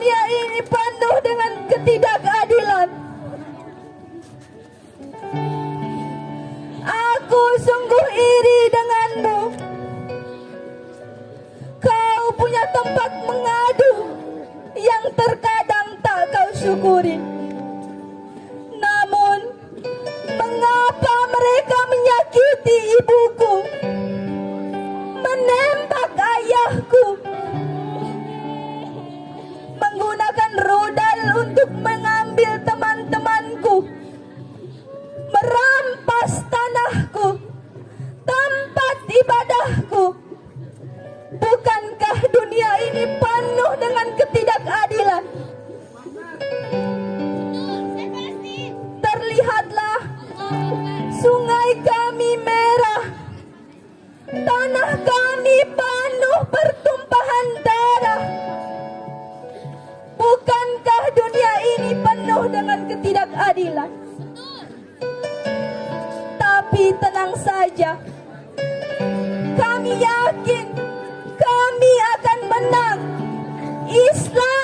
dunia ini penuh dengan ketidakadilan. Aku sungguh iri denganmu. Kau punya tempat mengadu yang terkadang tak kau syukuri. Namun, mengapa mereka menyakiti ibuku, menembak ayahku, menggunakan rudal untuk mengambil teman-temanku, merampas tanahku, tempat ibadahku? Bukankah dunia ini penuh dengan ketidakadilan? Terlihatlah sungai kami merah, tanah kami penuh pertumpahan darah. Bukankah dunia ini penuh dengan ketidakadilan? Tapi tenang saja, kami yakin kami akan menang. Islam